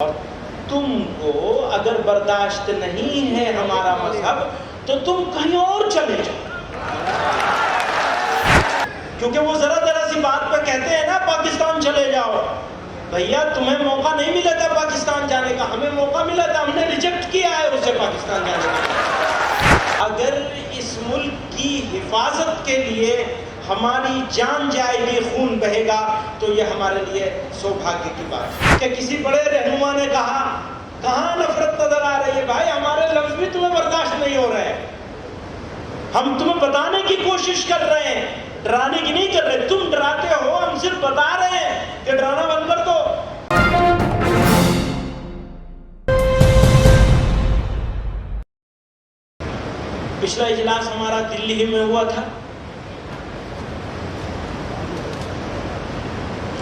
اور تم کو اگر برداشت نہیں ہے ہمارا مذہب تو تم کہیں اور چلے جاؤ، کیونکہ وہ ذرا سی بات پہ کہتے ہیں نا پاکستان چلے جاؤ۔ بھیا تمہیں موقع نہیں ملا تھا پاکستان جانے کا، ہمیں موقع ملا تھا، ہم نے ریجیکٹ کیا ہے اسے پاکستان جانے کا۔ اگر اس ملک کی حفاظت کے لیے ہماری جان جائے گی، خون بہے گا، تو یہ ہمارے لیے سوبھاگیہ کی بات ہے۔ کہ کسی بڑے رہنما نے کہا کہاں نفرت نظر آ رہی ہے؟ بھائی ہمارے لفظ بھی تمہیں برداشت نہیں ہو رہے ہیں، ہم تمہیں بتانے کی کوشش کر رہے ہیں، ڈرانے کی نہیں کر رہے۔ تم ڈراتے ہو، ہم صرف بتا رہے ہیں کہ ڈرانا بند کر دو۔ پچھلا اجلاس ہمارا دلی میں ہوا تھا،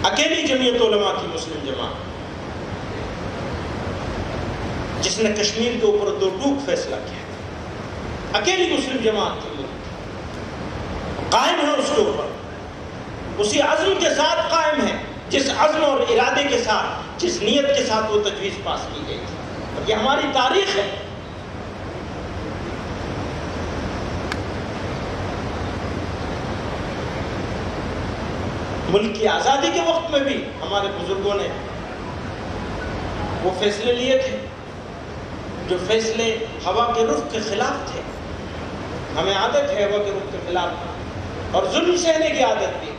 اکیلی جمعیت علماء کی مسلم جماعت جس نے کشمیر کے اوپر دو ٹوک فیصلہ کیا تھا، اکیلی مسلم جماعت کی قائم ہے اس کے اوپر، اسی عزم کے ساتھ قائم ہے جس عزم اور ارادے کے ساتھ، جس نیت کے ساتھ وہ تجویز پاس کی گئی تھی۔ اور یہ ہماری تاریخ ہے۔ ملک کی آزادی کے وقت میں بھی ہمارے بزرگوں نے وہ فیصلے لیے تھے جو فیصلے ہوا کے رخ کے خلاف تھے۔ ہمیں عادت ہے ہوا کے رخ کے خلاف اور ظلم سہنے کی عادت بھی۔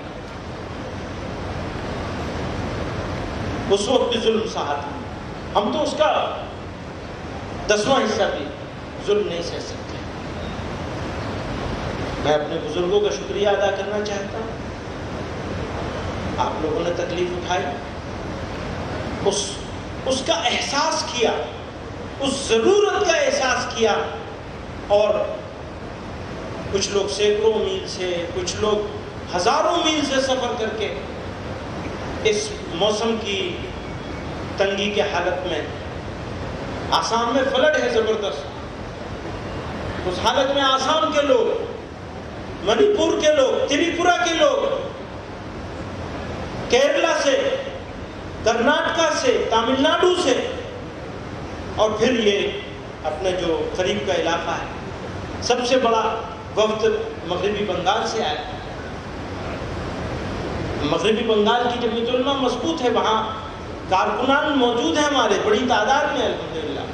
اس وقت بھی ظلم سہا تھا، ہم تو اس کا 10واں حصہ بھی ظلم نہیں سہ سکتے۔ میں اپنے بزرگوں کا شکریہ ادا کرنا چاہتا ہوں، آپ لوگوں نے تکلیف اٹھائی، اس کا احساس کیا، اس ضرورت کا احساس کیا، اور کچھ لوگ سینکڑوں میل سے، کچھ لوگ ہزاروں میل سے سفر کر کے اس موسم کی تنگی کے حالت میں، آسام میں فلڈ ہے زبردست، اس حالت میں آسام کے لوگ، منی پور کے لوگ، تریپورہ کے لوگ، کیرلا سے، کرناٹکا سے، تامل ناڈو سے، اور پھر یہ اپنے جو قریب کا علاقہ ہے، سب سے بڑا وفد مغربی بنگال سے آیا۔ مغربی بنگال کی جمعیت علماء مضبوط ہے، وہاں کارکنان موجود ہیں ہمارے بڑی تعداد میں الحمدللہ،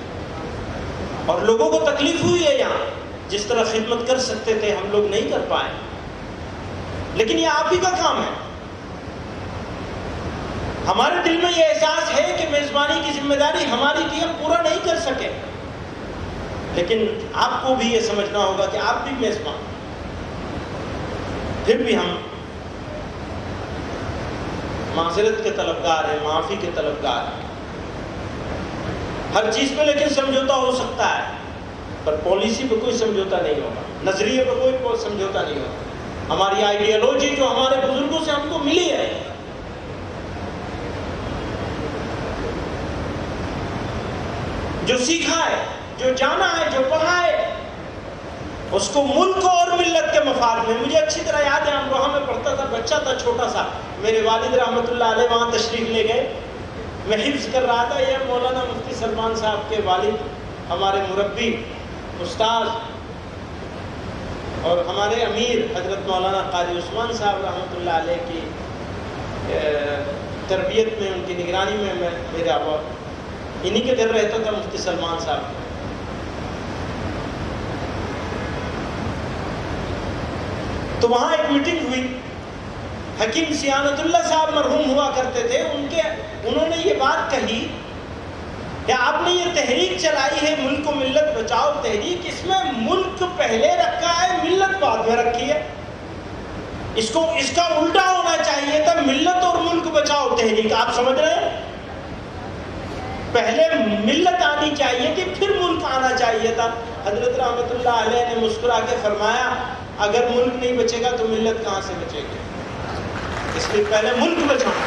اور لوگوں کو تکلیف ہوئی ہے یہاں، جس طرح خدمت کر سکتے تھے ہم لوگ نہیں کر پائے، لیکن یہ آپ ہی کا کام ہے۔ ہمارے دل میں یہ احساس ہے کہ میزبانی کی ذمہ داری ہماری تھی، ہم پورا نہیں کر سکے، لیکن آپ کو بھی یہ سمجھنا ہوگا کہ آپ بھی میزبان، پھر بھی ہم معذرت کے طلبگار ہیں، معافی کے طلبگار ہیں۔ ہر چیز پہ لیکن سمجھوتا ہو سکتا ہے، پر پالیسی پہ کوئی سمجھوتا نہیں ہوگا، نظریے پہ کوئی سمجھوتا نہیں ہوگا۔ ہماری آئیڈیالوجی جو ہمارے بزرگوں سے ہم کو ملی ہے، جو سیکھا ہے، جو جانا ہے، جو پڑھا ہے، اس کو ملک اور ملت کے مفاد میں۔ مجھے اچھی طرح یاد ہے، امروہہ میں پڑھتا تھا، بچہ تھا چھوٹا سا، میرے والد رحمۃ اللہ علیہ وہاں تشریف لے گئے، میں حفظ کر رہا تھا۔ یہ مولانا مفتی سلمان صاحب کے والد، ہمارے مربی، استاد اور ہمارے امیر حضرت مولانا قاری عثمان صاحب رحمۃ اللہ علیہ کی تربیت میں، ان کی نگرانی میں میرا انہی کے گھر رہتا تھا مفتی سلمان صاحب۔ تو وہاں ایک میٹنگ ہوئی، حکیم سیانت اللہ صاحب مرحوم ہوا کرتے تھے، انہوں نے یہ بات کہی کہ آپ نے یہ تحریک چلائی ہے ملک و ملت بچاؤ تحریک، اس میں ملک پہلے رکھا ہے، ملت بعد میں رکھی ہے، اس کا الٹا ہونا چاہیے تھا، ملت اور ملک بچاؤ تحریک۔ آپ سمجھ رہے ہیں؟ پہلے ملت آنی چاہیے تھی، پھر ملک آنا چاہیے تھا۔ حضرت رحمۃ اللہ علیہ نے مسکرا کے فرمایا، اگر ملک نہیں بچے گا تو ملت کہاں سے بچے گی؟ اس لیے پہلے ملک بچانا،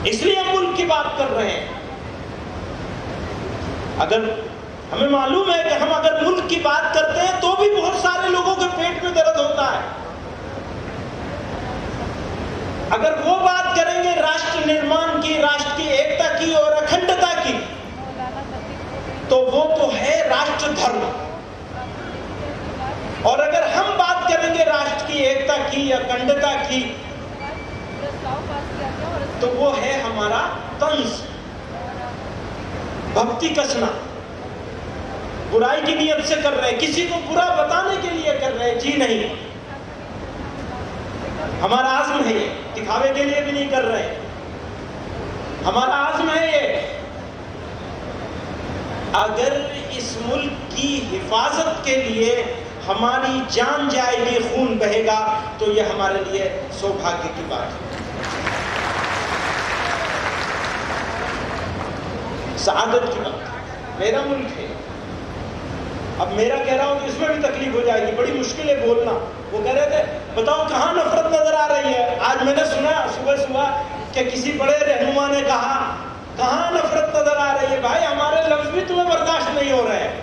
اس لیے ہم ملک کی بات کر رہے ہیں۔ اگر ہمیں معلوم ہے کہ ہم اگر ملک کی بات کرتے ہیں تو بھی بہت سارے لوگوں کے پیٹ میں درد ہوتا ہے، اگر وہ بات کریں گے راشٹر نرمان کی، راشٹر کی ایکتا کی اور اکھنڈتا کی، تو وہ تو ہے راشٹر دھرم. اور اگر ہم بات کریں گے راشٹر کی ایکتا کی یا اکھنڈتا کی، تو وہ ہے ہمارا طنز، بھکتی کسنا. برائی کی نیت سے کر رہے ہیں، کسی کو برا بتانے کے لیے کر رہے ہیں، جی نہیں. ہمارا عزم ہے یہ، دکھاوے کے لیے بھی نہیں کر رہے. ہمارا عزم ہے یہ. اگر اس ملک کی حفاظت کے لیے ہماری جان جائے گی، خون بہے گا، تو یہ ہمارے لیے سوبھاگیہ کی بات ہے، سعادت کی بات ہے. میرا ملک ہے. اب میرا کہہ رہا ہوں کہ اس میں بھی تکلیف ہو جائے گی، بڑی مشکل ہے بولنا. وہ کہہ رہے تھے بتاؤ کہاں نفرت نظر آ رہی ہے. آج میں نے سنا صبح کہ کسی بڑے رہنما نے کہا کہاں نفرت نظر آ رہی ہے. بھائی ہمارے لفظ بھی تمہیں برداشت نہیں ہو رہے ہیں.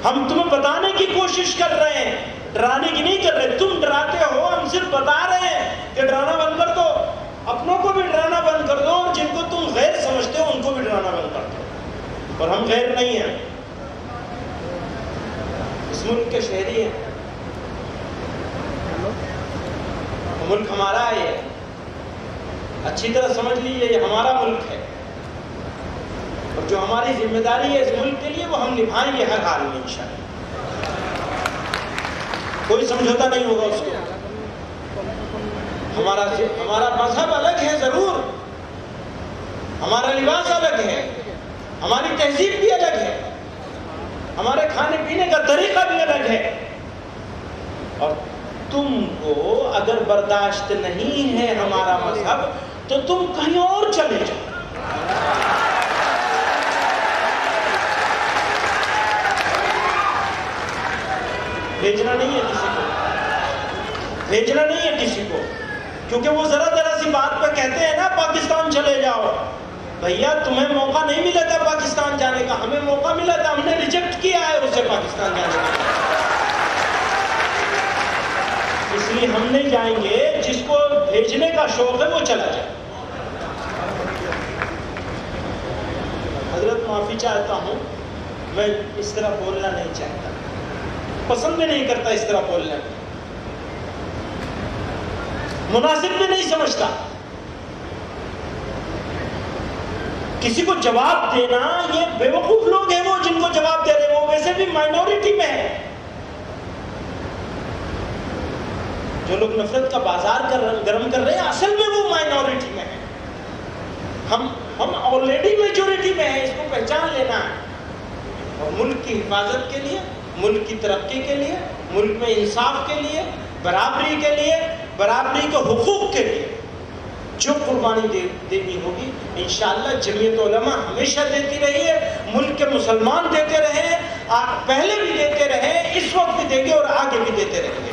ہم تمہیں بتانے کی کوشش کر رہے ہیں، ڈرانے کی نہیں کر رہے. تم ڈراتے ہو، ہم صرف بتا رہے ہیں کہ ڈرانا بند کر دو، اپنوں کو بھی ڈرانا بند کر دو، اور جن کو تم غیر سمجھتے ہو ان کو بھی ڈرانا بند کر دو. اور ہم غیر نہیں ہیں، اس ملک کے شہری ہیں. ملک ہمارا ہے، یہ اچھی طرح سمجھ لیجیے، یہ ہمارا ملک ہے. اور جو ہماری ذمہ داری ہے اس ملک کے لیے وہ ہم نبھائیں گے ہر حال میں انشاءاللہ. کوئی سمجھوتا نہیں ہوگا اس کو. ہمارا مذہب الگ ہے ضرور، ہمارا لباس الگ ہے، ہماری تہذیب بھی الگ ہے، ہمارے کھانے پینے کا طریقہ بھی الگ ہے. اور تم کو اگر برداشت نہیں ہے ہمارا مذہب تو تم کہیں اور چلے جاؤ. بھیجنا نہیں ہے کسی کو، بھیجنا نہیں ہے کسی کو، کیونکہ وہ ذرا سی بات پہ کہتے ہیں نا پاکستان چلے جاؤ. بھیا تمہیں موقع نہیں ملا تھا پاکستان جانے کا، ہمیں موقع ملا تھا، ہم نے ریجیکٹ کیا ہے اسے پاکستان جانے کا. اس لیے ہم نہیں جائیں گے. جس کو بھیجنے کا شوق ہے وہ چلا جائے. حضرت معافی چاہتا ہوں، میں اس طرح بولنا نہیں چاہتا، پسند بھی نہیں کرتا اس طرح بولنا، مناسب بھی نہیں سمجھتا. کسی کو جواب دینا، یہ بیوقوف لوگ ہیں وہ جن کو جواب دے رہے ہیں، وہ ویسے بھی مائنورٹی میں ہے. جو لوگ نفرت کا بازار گرم کر رہے ہیں اصل میں وہ مائنورٹی میں ہے. ہم آلریڈی میجورٹی میں ہیں، اس کو پہچان لینا ہے. اور ملک کی حفاظت کے لیے، ملک کی ترقی کے لیے، ملک میں انصاف کے لیے، برابری کے لیے، برابری کے حقوق کے لیے جو قربانی دینی ہوگی انشاءاللہ جمعیت علماء ہمیشہ دیتی رہی ہے. ملک کے مسلمان دیتے رہے، پہلے بھی دیتے رہے، اس وقت بھی دیں گے اور آگے بھی دیتے رہیں گے.